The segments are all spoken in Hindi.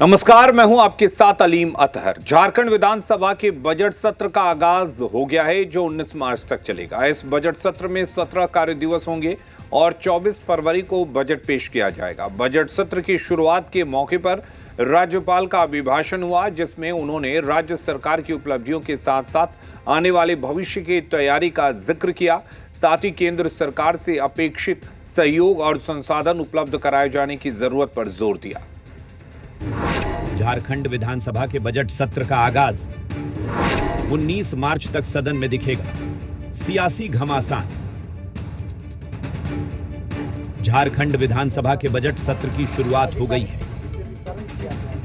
नमस्कार, मैं हूं आपके साथ अलीम अतहर। झारखंड विधानसभा के बजट सत्र का आगाज हो गया है जो 19 मार्च तक चलेगा। इस बजट सत्र में 17 कार्य दिवस होंगे और 24 फरवरी को बजट पेश किया जाएगा। बजट सत्र की शुरुआत के मौके पर राज्यपाल का अभिभाषण हुआ, जिसमें उन्होंने राज्य सरकार की उपलब्धियों के साथ साथ आने वाले भविष्य की तैयारी का जिक्र किया। साथ ही केंद्र सरकार से अपेक्षित सहयोग और संसाधन उपलब्ध कराए जाने की जरूरत पर जोर दिया। झारखंड विधानसभा के बजट सत्र का आगाज 19 मार्च तक सदन में दिखेगा। सियासी घमासान। झारखंड विधानसभा के बजट सत्र की शुरुआत हो गई है।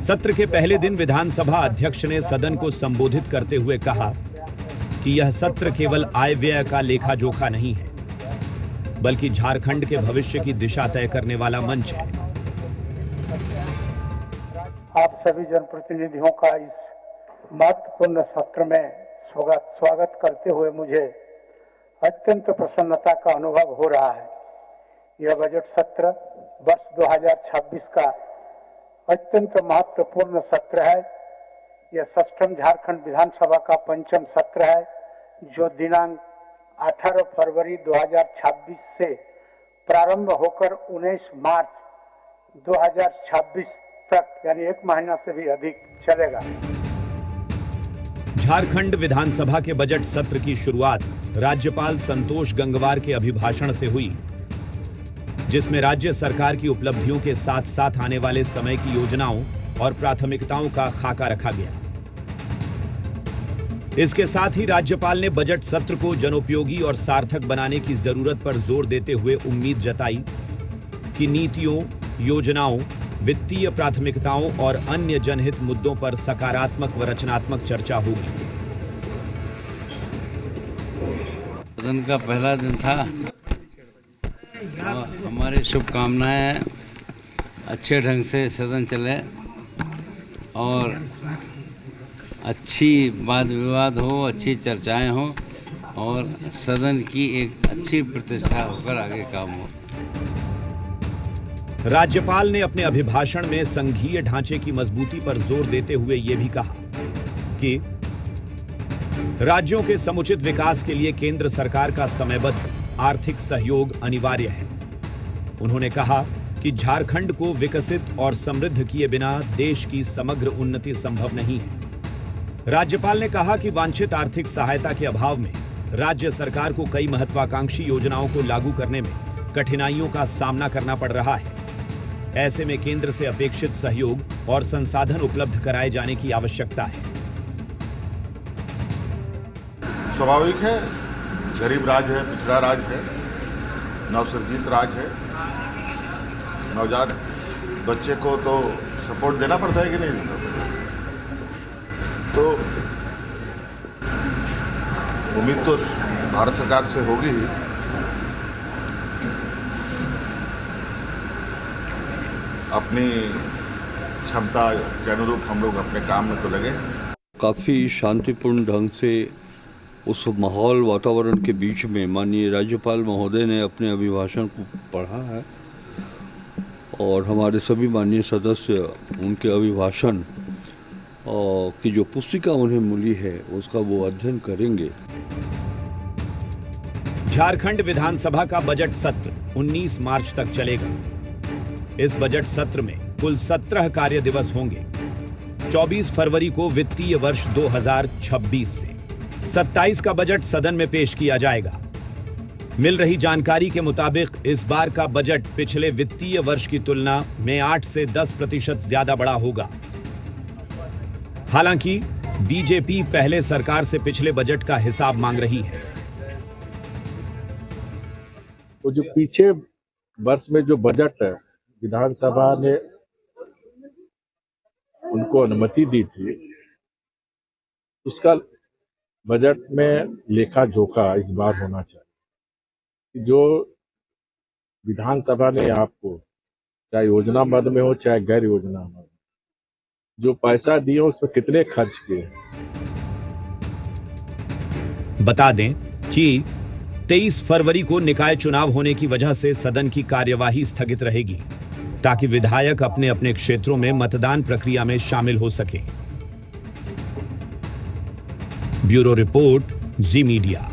सत्र के पहले दिन विधानसभा अध्यक्ष ने सदन को संबोधित करते हुए कहा कि यह सत्र केवल आय व्यय का लेखा जोखा नहीं है, बल्कि झारखंड के भविष्य की दिशा तय करने वाला मंच है। आप सभी जनप्रतिनिधियों का इस महत्वपूर्ण सत्र में स्वागत करते हुए मुझे अत्यंत प्रसन्नता का अनुभव हो रहा है। यह बजट सत्र वर्ष 2026 का अत्यंत महत्वपूर्ण सत्र है। यह षष्ठम झारखंड विधानसभा का पंचम सत्र है, जो दिनांक 18 फरवरी 2026 से प्रारंभ होकर 19 मार्च 2026 तक यानी 1 महीना से भी अधिक चलेगा। झारखंड विधानसभा के बजट सत्र की शुरुआत राज्यपाल संतोष गंगवार के अभिभाषण से हुई, जिसमें राज्य सरकार की उपलब्धियों के साथ साथ आने वाले समय की योजनाओं और प्राथमिकताओं का खाका रखा गया। इसके साथ ही राज्यपाल ने बजट सत्र को जनोपयोगी और सार्थक बनाने की जरूरत पर जोर देते हुए उम्मीद जताई कि नीतियों, योजनाओं, वित्तीय प्राथमिकताओं और अन्य जनहित मुद्दों पर सकारात्मक व रचनात्मक चर्चा होगी। सदन का पहला दिन था। हमारी शुभकामनाएं अच्छे ढंग से सदन चले और अच्छी वाद विवाद हो, अच्छी चर्चाएं हो और सदन की एक अच्छी प्रतिष्ठा होकर आगे काम हो। राज्यपाल ने अपने अभिभाषण में संघीय ढांचे की मजबूती पर जोर देते हुए यह भी कहा कि राज्यों के समुचित विकास के लिए केंद्र सरकार का समयबद्ध आर्थिक सहयोग अनिवार्य है। उन्होंने कहा कि झारखंड को विकसित और समृद्ध किए बिना देश की समग्र उन्नति संभव नहीं है। राज्यपाल ने कहा कि वांछित आर्थिक सहायता के अभाव में राज्य सरकार को कई महत्वाकांक्षी योजनाओं को लागू करने में कठिनाइयों का सामना करना पड़ रहा है। ऐसे में केंद्र से अपेक्षित सहयोग और संसाधन उपलब्ध कराए जाने की आवश्यकता है। स्वाभाविक है, गरीब राज्य है, पिछड़ा राज्य है, नवसर्जित राज्य है। नवजात बच्चे को तो सपोर्ट देना पड़ता है कि नहीं? तो उम्मीद तो भारत सरकार से होगी ही। अपनी क्षमता के अनुरूप हम लोग अपने काम में तो लगे। काफ़ी शांतिपूर्ण ढंग से उस माहौल वातावरण के बीच में माननीय राज्यपाल महोदय ने अपने अभिभाषण को पढ़ा है और हमारे सभी माननीय सदस्य उनके अभिभाषण की जो पुस्तिका उन्हें मिली है उसका वो अध्ययन करेंगे। झारखंड विधानसभा का बजट सत्र 19 मार्च तक चलेगा। इस बजट सत्र में कुल 17 कार्य दिवस होंगे। 24 फरवरी को वित्तीय वर्ष 2026 से 27 का बजट सदन में पेश किया जाएगा। मिल रही जानकारी के मुताबिक इस बार का बजट पिछले वित्तीय वर्ष की तुलना में 8 से 10% ज्यादा बड़ा होगा। हालांकि बीजेपी पहले सरकार से पिछले बजट का हिसाब मांग रही है। तो जो पीछे वर्ष में जो बजट है विधानसभा ने उनको अनुमति दी थी, उसका बजट में लेखा जोखा इस बार होना चाहिए। जो विधानसभा ने आपको चाहे योजना मद में हो चाहे गैर योजना मद, जो पैसा दिए उसमें कितने खर्च किए। बता दें कि 23 फरवरी को निकाय चुनाव होने की वजह से सदन की कार्यवाही स्थगित रहेगी। ताकि विधायक अपने अपने क्षेत्रों में मतदान प्रक्रिया में शामिल हो सकें। ब्यूरो रिपोर्ट, जी मीडिया।